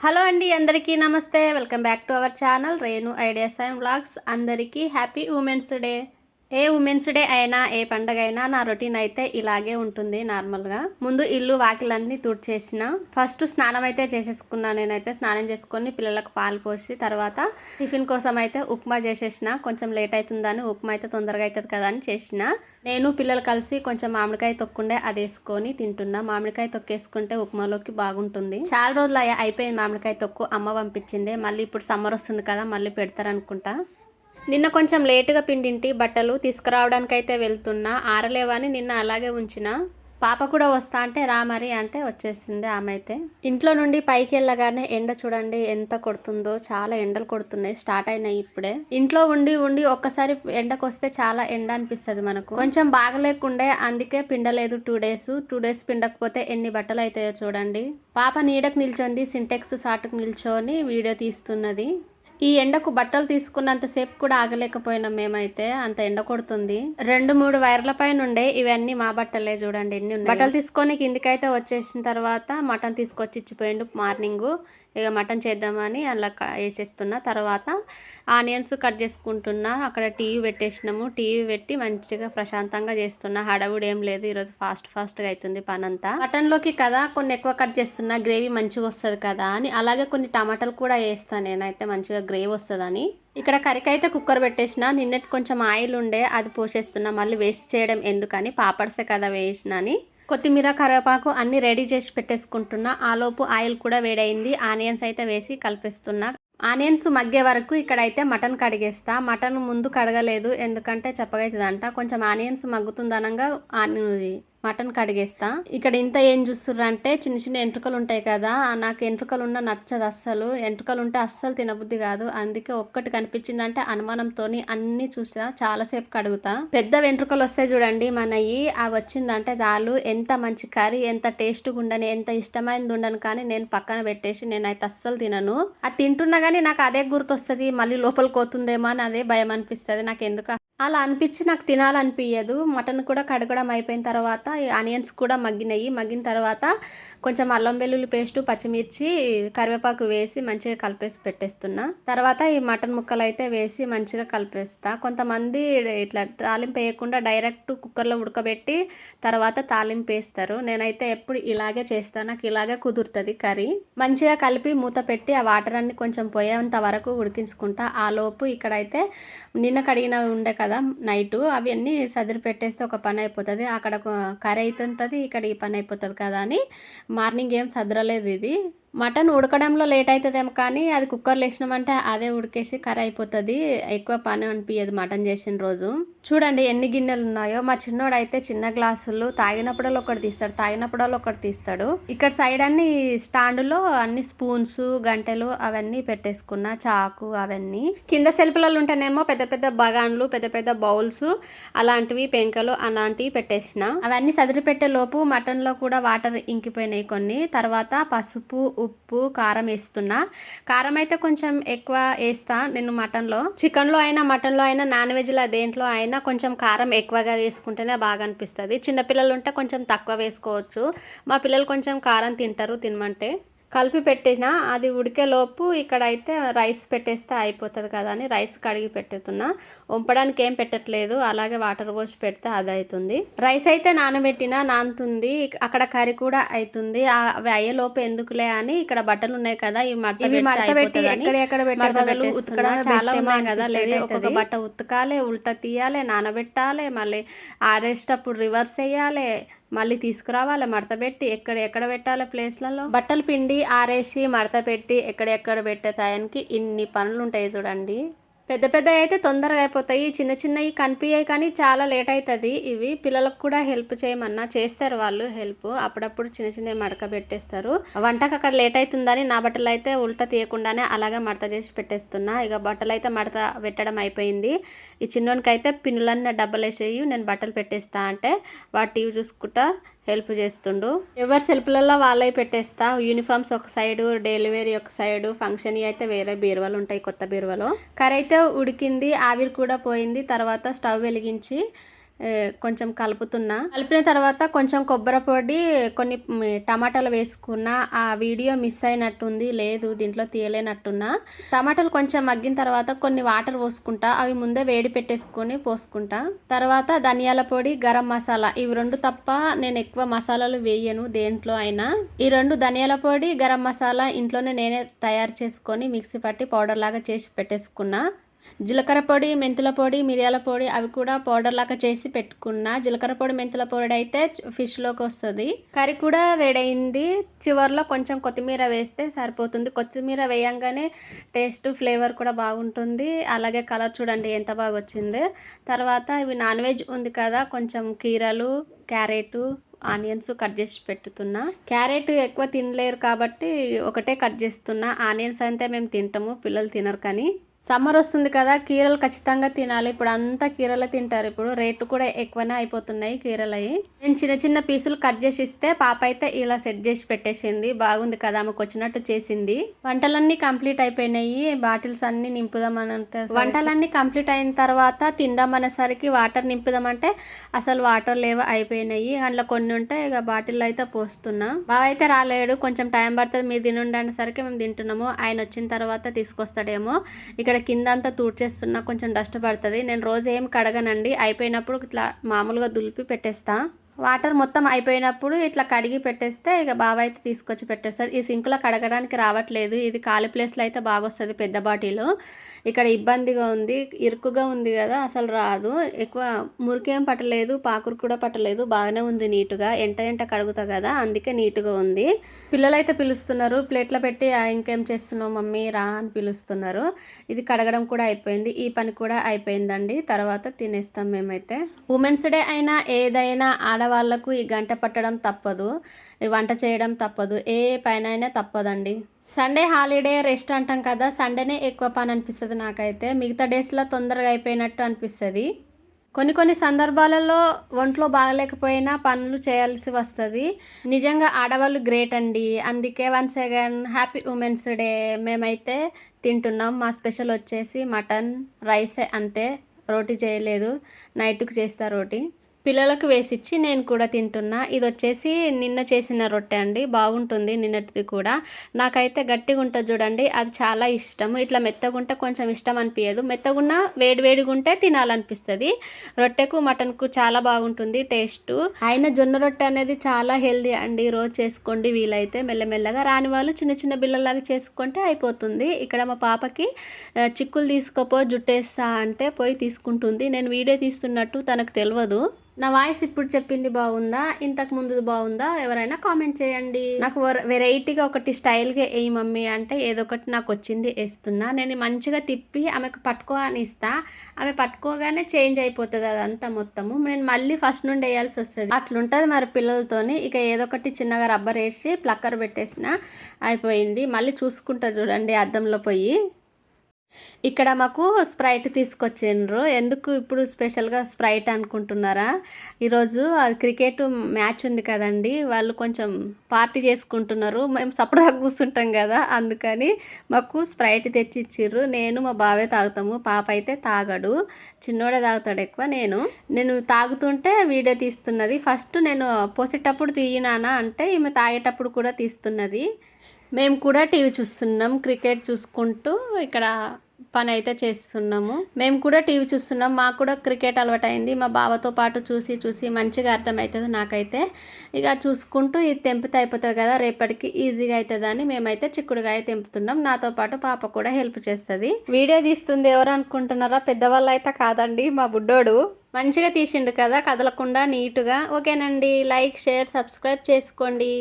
Hello అండి, అందరికీ నమస్తే. Welcome back to our channel Renu ideas and vlogs. అందరికీ హ్యాపీ ఉమెన్స్ డే. ఏ ఉమెన్స్ డే అయినా ఏ పండగ అయినా నా రొటీన్ అయితే ఇలాగే ఉంటుంది. నార్మల్గా ముందు ఇల్లు వాకిలన్నీ తుడిచేసిన, ఫస్ట్ స్నానం అయితే చేసేసుకున్నాను. నేనైతే స్నానం చేసుకొని పిల్లలకు పాలు పోసి తర్వాత టిఫిన్ కోసం అయితే ఉప్మా చేసేసిన. కొంచెం లేట్ అవుతుందని ఉప్మా అయితే తొందరగా అవుతుంది కదా అని చేసిన. నేను పిల్లలు కలిసి కొంచెం మామిడికాయ తొక్కుండే అది వేసుకొని తింటున్నా. మామిడికాయ తొక్కేసుకుంటే ఉప్మాలోకి బాగుంటుంది. చాలా రోజులు అయిపోయింది మామిడికాయ తొక్కు, అమ్మ పంపించింది. మళ్ళీ ఇప్పుడు సమ్మర్ వస్తుంది కదా, మళ్ళీ పెడతారనుకుంటా. నిన్న కొంచెం లేటుగా పిండింటి బట్టలు తీసుకురావడానికైతే వెళ్తున్నా. ఆరలేవని నిన్న అలాగే ఉంచిన. పాప కూడా వస్తా అంటే రా మరి అంటే వచ్చేసింది ఆమె అయితే. ఇంట్లో నుండి పైకి వెళ్ళగానే ఎండ చూడండి ఎంత కొడుతుందో. చాలా ఎండలు కొడుతున్నాయి, స్టార్ట్ అయినాయి ఇప్పుడే. ఇంట్లో ఉండి ఉండి ఒక్కసారి ఎండకు వస్తే చాలా ఎండ అనిపిస్తుంది మనకు. కొంచెం బాగలేకుండే, అందుకే పిండలేదు 2 డేస్. 2 డేస్ పిండకపోతే ఎన్ని బట్టలు అవుతాయో చూడండి. పాప నీడకు నిల్చొంది, సింటెక్స్ సాటుకు నిల్చొని వీడియో తీస్తున్నది. ఈ ఎండకు బట్టలు తీసుకున్నంతసేపు కూడా ఆగలేకపోయినాం మేమైతే, అంత ఎండ కొడుతుంది. 2-3 వైర్ల పైన ఉండే ఇవన్నీ మా బట్టలే చూడండి ఎన్ని ఉన్నాయి. బట్టలు తీసుకొని కిందికైతే వచ్చేసిన తర్వాత మటన్ తీసుకొచ్చి ఇచ్చిపోయిండు మార్నింగ్. ఇక మటన్ చేద్దామని అలా వేసేస్తున్నా. తర్వాత ఆనియన్స్ కట్ చేసుకుంటున్నా. అక్కడ టీవీ పెట్టేసినాము. టీవీ పెట్టి మంచిగా ప్రశాంతంగా చేస్తున్నా. హడావుడి ఏం లేదు ఈరోజు, ఫాస్ట్గా అవుతుంది పనంతా. మటన్లోకి కదా కొన్ని ఎక్కువ కట్ చేస్తున్నా, గ్రేవీ మంచిగా వస్తుంది కదా అని. అలాగే కొన్ని టమాటాలు కూడా వేస్తాను నేనైతే, మంచిగా గ్రేవీ వస్తుందని. ఇక్కడ కర్రీకి అయితే కుక్కర్ పెట్టేసిన. నిన్నటి కొంచెం ఆయిల్ ఉండే అది పోసేస్తున్నా. మళ్ళీ వేస్ట్ చేయడం ఎందుకని, పాపడ్సే కదా వేసిన అని. కొత్తిమీర కరివేపాకు అన్నీ రెడీ చేసి పెట్టేసుకుంటున్నా. ఆలోపు ఆయిల్ కూడా వేడైంది. ఆనియన్స్ అయితే వేసి కలిపేస్తున్నా. ఆనియన్స్ మగ్గే వరకు ఇక్కడైతే మటన్ కడిగేస్తా. మటన్ ముందు కడగలేదు ఎందుకంటే చప్పగవుతుందంట. కొంచెం ఆనియన్స్ మగ్గుతుందనంగా మటన్ కడిగేస్తా. ఇక్కడ ఇంత ఏం చూస్తుర్రంటే చిన్న చిన్న ఎంట్రుకలు ఉంటాయి కదా, నాకు ఎంట్రుకలు ఉన్న నచ్చదు అస్సలు. ఎంట్రుకలు ఉంటే అస్సలు తినబుద్ధి కాదు. అందుకే ఒక్కటి కనిపించిందంటే అనుమానంతో అన్ని చూసా, చాలాసేపు కడుగుతా. పెద్ద వెంట్రుకలు వస్తాయి చూడండి మనయి, అవి వచ్చిందంటే చాలు. ఎంత మంచి కర్రీ, ఎంత టేస్ట్గా ఉండని, ఎంత ఇష్టమైనది ఉండను కానీ నేను పక్కన పెట్టేసి నేనైతే అస్సలు తినను. అది తింటున్నా కానీ నాకు అదే గుర్తొస్తుంది, మళ్ళీ లోపలికి పోతుందేమో అని అదే భయం అనిపిస్తుంది నాకు. ఎందుకు అలా అనిపించి నాకు తినాలనిపించదు. మటన్ కూడా కడగడం అయిపోయిన తర్వాత ఆనియన్స్ కూడా మగ్గిన తర్వాత కొంచెం అల్లం వెల్లుల్లి పేస్టు, పచ్చిమిర్చి, కరివేపాకు వేసి మంచిగా కలిపేసి పెట్టేస్తున్నా. తర్వాత ఈ మటన్ ముక్కలు అయితే వేసి మంచిగా కలిపేస్తా. కొంతమంది ఇట్లా తాలింపు వేయకుండా డైరెక్ట్ కుక్కర్లో ఉడకబెట్టి తర్వాత తాలింపు వేస్తారు. నేనైతే ఎప్పుడు ఇలాగే చేస్తాను, నాకు ఇలాగే కుదురుతుంది కర్రీ. మంచిగా కలిపి మూత పెట్టి ఆ వాటర్ అన్ని కొంచెం పోయేంత వరకు ఉడికించుకుంటా. ఆ లోపు ఇక్కడైతే నిన్న కడిగిన ఉండే కదా నైటు, అవన్నీ సదిరి పెట్టేస్తే ఒక పని అయిపోతుంది. అక్కడ కర్రీ అవుతుంటుంది, ఇక్కడ ఈ పని అయిపోతుంది కదా అని మార్నింగ్ ఏం సదరలేదు. ఇది మటన్ ఉడకడంలో లేట్ అవుతుందేమో కానీ అది కుక్కర్లో వేసినామంటే అదే ఉడికేసి కర్రీ అయిపోతుంది. ఎక్కువ పని అనిపించదు మటన్ చేసిన రోజు. చూడండి ఎన్ని గిన్నెలు ఉన్నాయో. మా చిన్నోడు అయితే చిన్న గ్లాసులు తాగినప్పుడల్లో ఒకటి తీస్తాడు. ఇక్కడ సైడ్ అన్ని స్టాండులో అన్ని స్పూన్స్, గంటెలు అవన్నీ పెట్టేసుకున్నా, చాకు అవన్నీ. కింద సెల్ఫ్లలో ఉంటేనేమో పెద్ద పెద్ద బగాన్లు, పెద్ద పెద్ద బౌల్స్ అలాంటివి, పెంకలు అలాంటివి పెట్టేసిన. అవన్నీ సదిరి పెట్టే లోపు మటన్లో కూడా వాటర్ ఇంకిపోయినాయి కొన్ని. తర్వాత పసుపు, ఉప్పు, కారం వేస్తున్నా. కారం అయితే కొంచెం ఎక్కువ వేస్తా నేను మటన్లో. చికెన్లో అయినా మటన్లో అయినా నాన్ వెజ్లో దేంట్లో అయినా కొంచెం కారం ఎక్కువగా వేసుకుంటేనే బాగా అనిపిస్తుంది. చిన్నపిల్లలు ఉంటే కొంచెం తక్కువ వేసుకోవచ్చు. మా పిల్లలు కొంచెం కారం తింటారు తినమంటే. కలిపి పెట్టేసిన. అది ఉడికేలోపు ఇక్కడైతే రైస్ పెట్టేస్తే అయిపోతుంది కదా అని రైస్ కడిగి పెట్టుతున్నా. వంపడానికి ఏం పెట్టట్లేదు, అలాగే వాటర్ పోసి పెడితే అది అవుతుంది. రైస్ అయితే నానుతుంది. అక్కడ కర్రీ కూడా అవుతుంది. అవి అయ్యేలోపు ఎందుకులే అని ఇక్కడ బట్టలు ఉన్నాయి కదా, ఇవి మడత పెట్టి ఎక్కడ బట్టలు ఉతకడం చాలా ఉన్నాయి కదా. లేదా ఒక్కొక్క బట్ట ఉతకాలి, ఉల్టా తీయాలి, నానబెట్టాలి, మళ్ళీ ఆరేసేటప్పుడు రివర్స్ వేయాలి, మళ్ళీ తీసుకురావాలి మడతపెట్టి ఎక్కడ పెట్టాలి ప్లేస్లలో. బట్టలు పిండి ఆరేసి మడత పెట్టి ఎక్కడెక్కడ పెట్టే టయానికి ఇన్ని పనులు ఉంటాయి చూడండి. పెద్ద పెద్ద అయితే తొందరగా అయిపోతాయి, చిన్న చిన్నవి కనిపించాయి కానీ చాలా లేట్ అవుతుంది. ఇవి పిల్లలకు కూడా హెల్ప్ చేయమన్నా చేస్తారు వాళ్ళు హెల్ప్. అప్పుడప్పుడు చిన్న చిన్నవి మడక పెట్టేస్తారు. వంటకు అక్కడ లేట్ అవుతుందని నా బట్టలు అయితే ఉల్టా తీయకుండానే అలాగే మడత చేసి పెట్టేస్తున్నా. ఇక బట్టలు అయితే మడత పెట్టడం అయిపోయింది. ఈ చిన్నోనికి అయితే పిన్నులన్నీ డబ్బలు వేసేయి, నేను బట్టలు పెట్టేస్తా అంటే వాడు టీవీ చూసుకుంటా హెల్ప్ చేస్తుండు. ఎవరి సెల్ఫ్లలో వాళ్ళవి పెట్టేస్తా. యూనిఫామ్స్ ఒక సైడు, డైలీ వేర్ ఒక సైడు, ఫంక్షన్ అయితే వేరే బీరువాలు ఉంటాయి, కొత్త బీరువాలో. కర్రీ అయితే ఉడికింది, ఆవిరి కూడా పోయింది. తర్వాత స్టవ్ వెలిగించి కొంచెం కలిపిన తర్వాత కొంచెం కొబ్బరి పొడి కొన్ని టమాటాలు వేసుకున్న. ఆ వీడియో మిస్ అయినట్టుంది, లేదు దీంట్లో తీయలేనట్టున్నా. టమాటాలు కొంచెం మగ్గిన తర్వాత కొన్ని వాటర్ పోసుకుంటా, అవి ముందే వేడి పెట్టేసుకొని పోసుకుంటా. తర్వాత ధనియాల పొడి, గరం మసాలా ఇవి 2 తప్ప నేను ఎక్కువ మసాలాలు వేయను దేంట్లో అయినా. ఈ 2 ధనియాల పొడి, గరం మసాలా ఇంట్లోనే నేనే తయారు చేసుకొని మిక్సీ పట్టి పౌడర్ లాగా చేసి పెట్టేసుకున్నా. జీలకర్ర పొడి, మెంతుల పొడి, మిరియాల పొడి అవి కూడా పౌడర్ లాగా చేసి పెట్టుకున్నా. జీలకర్ర పొడి, మెంతుల పొడి అయితే ఫిష్లోకి వస్తుంది. కర్రీ కూడా రెడీ అయింది. చివరిలో కొంచెం కొత్తిమీర వేస్తే సరిపోతుంది. కొత్తిమీర వేయంగానే టేస్ట్, ఫ్లేవర్ కూడా బాగుంటుంది. అలాగే కలర్ చూడండి ఎంత బాగా వచ్చింది. తర్వాత ఇవి నాన్ వెజ్ ఉంది కదా, కొంచెం కీరలు, క్యారెట్, ఆనియన్స్ కట్ చేసి పెట్టుతున్నా. క్యారెట్ ఎక్కువ తినలేరు కాబట్టి ఒకటే కట్ చేస్తున్నా. ఆనియన్స్ అయితే మేము తింటాము, పిల్లలు తినరు. కానీ సమ్మర్ వస్తుంది కదా, కీరలు ఖచ్చితంగా తినాలి. ఇప్పుడు అంతా కీరలు తింటారు. ఇప్పుడు రేటు కూడా ఎక్కువనే అయిపోతున్నాయి కీరలు అవి. నేను చిన్న చిన్న పీసులు కట్ చేసి ఇస్తే పాప అయితే ఇలా సెట్ చేసి పెట్టేసింది. బాగుంది కదా, ఆమెకు వచ్చినట్టు చేసింది. వంటలన్నీ కంప్లీట్ అయిపోయినాయి. బాటిల్స్ అన్ని నింపుదామని అంటే వంటలన్నీ కంప్లీట్ అయిన తర్వాత తిందామనేసరికి వాటర్ నింపుదామంటే అసలు వాటర్ లేవు, అయిపోయినాయి. అందులో కొన్ని ఉంటే ఇక బాటిల్లో అయితే పోస్తున్నా. బావ అయితే రాలేడు, కొంచెం టైం పడుతుంది, మీరు తినుండి అనేసరికి మేము తింటున్నాము. ఆయన వచ్చిన తర్వాత తీసుకొస్తాడేమో. ఇక్కడ కింద అంతా తూడ్చేస్తున్నా, కొంచెం డస్ట్ పడుతుంది. నేను రోజు ఏం కడగనండి, అయిపోయినప్పుడు ఇట్లా మామూలుగా దులిపి పెట్టేస్తా. వాటర్ మొత్తం అయిపోయినప్పుడు ఇట్లా కడిగి పెట్టేస్తే ఇక బావ అయితే తీసుకొచ్చి పెట్టేస్తారు. ఈ సింక్లో కడగడానికి రావట్లేదు, ఇది ఖాళీ ప్లేస్లో అయితే బాగా వస్తుంది పెద్ద బాటిల్. ఇక్కడ ఇబ్బందిగా ఉంది, ఇరుకుగా ఉంది కదా, అసలు రాదు. ఎక్కువ మురికేం పట్టలేదు, పాకురు కూడా పట్టలేదు, బాగానే ఉంది నీట్గా. ఎంట కడుగుతా కదా, అందుకే నీట్గా ఉంది. పిల్లలు అయితే పిలుస్తున్నారు, ప్లేట్లో పెట్టి ఇంకేం చేస్తున్నావు మమ్మీ రా అని పిలుస్తున్నారు. ఇది కడగడం కూడా అయిపోయింది, ఈ పని కూడా అయిపోయిందండి. తర్వాత తినేస్తాం మేమైతే. ఉమెన్స్ డే అయినా ఏదైనా ఆడవాళ్లకు ఈ గంట పట్టడం తప్పదు, వంట చేయడం తప్పదు, ఏ పైన తప్పదండి. సండే హాలిడే రెస్ట్ అంటాం కదా, సండేనే ఎక్కువ పని అనిపిస్తుంది నాకైతే. మిగతా డేస్లో తొందరగా అయిపోయినట్టు అనిపిస్తుంది. కొన్ని సందర్భాలలో ఒంట్లో బాగలేకపోయినా పనులు చేయాల్సి వస్తుంది. నిజంగా ఆడవాళ్ళు గ్రేట్ అండి. అందుకే once again happy women's day. మేమైతే తింటున్నాం. మా స్పెషల్ వచ్చేసి మటన్, రైస్ అంతే, రోటీ చేయలేదు, నైట్కి చేస్తా రోటీ. పిల్లలకు వేసిచ్చి నేను కూడా తింటున్నా. ఇది వచ్చేసి నిన్న చేసిన రొట్టె అండి, బాగుంటుంది నిన్నటిది కూడా. నాకైతే గట్టిగా ఉంటుంది చూడండి, అది చాలా ఇష్టం. ఇట్లా మెత్తగుంటే కొంచెం ఇష్టం అనిపించదు, మెత్తగున్నా వేడివేడిగా ఉంటే తినాలనిపిస్తుంది. రొట్టెకు మటన్కు చాలా బాగుంటుంది టేస్ట్. అయినా జొన్న రొట్టె అనేది చాలా హెల్దీ అండి, రోజు చేసుకోండి వీలైతే. మెల్లమెల్లగా రాని వాళ్ళు చిన్న చిన్న బిళ్ళలాగా చేసుకుంటే అయిపోతుంది. ఇక్కడ మా పాపకి చిక్కులు తీసుకోపో జుట్టేస్తా అంటే పోయి తీసుకుంటుంది. నేను వీడియో తీస్తున్నట్టు తనకు తెలియదు. నా వాయిస్ ఇప్పుడు చెప్పింది బాగుందా, ఇంతకు ముందు బాగుందా, ఎవరైనా కామెంట్ చేయండి. నాకు వెరైటీగా ఒకటి స్టైల్గా వేయి మమ్మీ అంటే ఏదో ఒకటి నాకు వచ్చింది వేస్తున్నా. నేను మంచిగా తిప్పి ఆమెకు పట్టుకో అని ఇస్తా, ఆమె పట్టుకోగానే చేంజ్ అయిపోతుంది అదంతా మొత్తము. నేను మళ్ళీ ఫస్ట్ నుండి వేయాల్సి వస్తుంది, అట్లుంటుంది మరి పిల్లలతోని. ఇక ఏదో ఒకటి చిన్నగా రబ్బర్ వేసి ప్లక్కర్ పెట్టేసిన అయిపోయింది. మళ్ళీ చూసుకుంటా చూడండి అద్దంలో పోయి. ఇక్కడ మాకు స్ప్రైట్ తీసుకొచ్చిండ్రు. ఎందుకు ఇప్పుడు స్పెషల్గా స్ప్రైట్ అనుకుంటున్నారా? ఈరోజు అది క్రికెట్ మ్యాచ్ ఉంది కదండి, వాళ్ళు కొంచెం పార్టీ చేసుకుంటున్నారు. మేము సపరేట్గా కూర్చుంటాం కదా, అందుకని మాకు స్ప్రైట్ తెచ్చి ఇచ్చిర్రు. నేను మా బావే తాగుతాము, పాప అయితే తాగడు, చిన్నోడే తాగుతాడు ఎక్కువ. నేను తాగుతుంటే వీడియో తీస్తున్నది. ఫస్ట్ నేను పోసేటప్పుడు తీయనానా అంటే ఈమె తాగేటప్పుడు కూడా తీస్తున్నది. మేము కూడా టీవీ చూస్తున్నాం, క్రికెట్ చూసుకుంటూ ఇక్కడ పని అయితే చేస్తున్నాము. మేము కూడా టీవీ చూస్తున్నాం, మాకు కూడా క్రికెట్ అలవాటు అయింది. మా బావతో పాటు చూసి మంచిగా అర్థమవుతుంది నాకైతే. ఇక చూసుకుంటూ ఇది తెంపితే అయిపోతుంది కదా, రేపటికి ఈజీగా అవుతుందని మేమైతే చిక్కుడుగాయ తెంపుతున్నాం. నాతో పాటు పాప కూడా హెల్ప్ చేస్తుంది. వీడియో తీస్తుంది ఎవరు అనుకుంటున్నారా? పెద్దవాళ్ళు అయితే కాదండి, మా బుడ్డోడు. మంచిగా తీసిండు కదా, కదలకుండా నీట్గా. ఓకేనండి, లైక్, షేర్, సబ్స్క్రైబ్ చేసుకోండి.